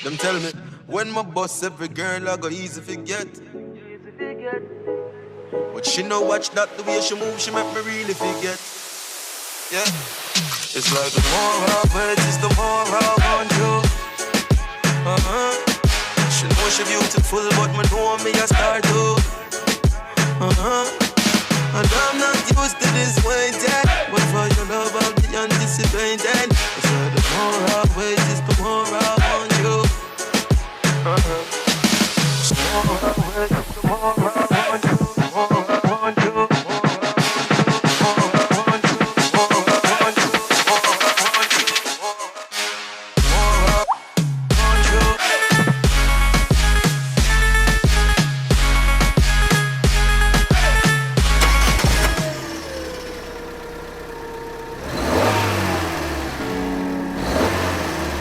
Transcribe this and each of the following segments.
Them tell me, when my boss every girl I go easy forget. But she no watch that the way she move, she make me really forget. Yeah, it's like the more I wait, it's the more I want you. She know she beautiful, but me know me a star too. And I'm not used to this waiting, but for your love I'll be anticipating. It's like the more I wait, it's the more I want you. The more I wait, it's the more I want you. The more I want you.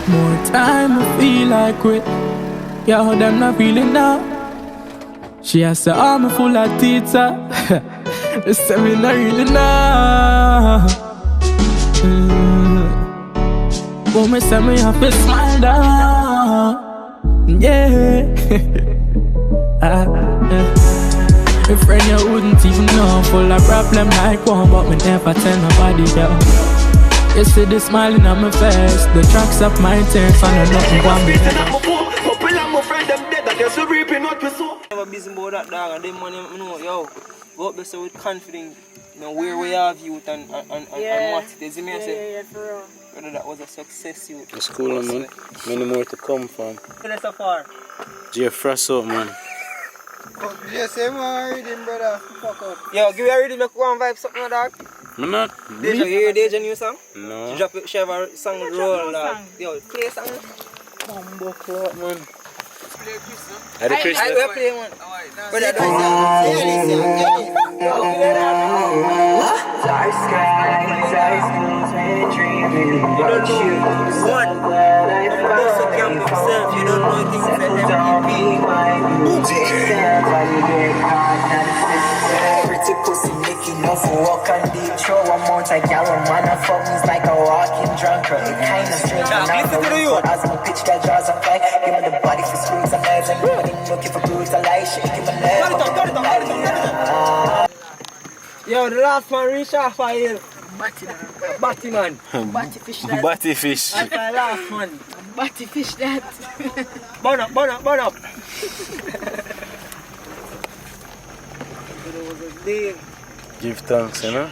More time I feel like quit. Yo, them not feeling now. She has the arm full of teacher. They say me not really know. But me say me have to smile down. Yeah. A friend you wouldn't even know. Full of problem like one, but me never tell nobody down. You see the smiling on my face, the tracks up my tears, and I nothing want me. My friend them dead, I guess we're reaping what we sow. Never busy about that dog, and them money, you know, yo, go up there so with confidence, you know, where we have youth and what it is. Yeah, for real. Whether that was a success youth. It's cool, man. Many more to come from. Where so far? J Fresh up, man. Yes, I'm reading, brother. Fuck up. Yo, give me a reading, make one vibe, something, dog. I'm not. Deja, you hear Deja new song? No. She drop it, she have a song with roll, dog. Yo, play a song. Bumbo clock, man. Play Chris, no? I the Chris. I will play one. Alright, Brother, Dark skies, dark skies, we're dreaming about you. One, those who can't be themselves, you don't know things that Don't be my yourself, why you get caught, not necessary. Pretty pussy make you know for walk on deep. Throw a mount a gallon, wanna fuck me's like a walking drunk. It kinda strange, and I'm the one as my pitch that draws a fly. Give me the body for squeeze and knives, and nobody looking for boots. I like shaking my leg. yo, the last one reach off a hill. Batty man. Batty fish that. Batty fish. That's my last one. Batty fish that. Burn up, burn up, burn up. Give thanks, you know.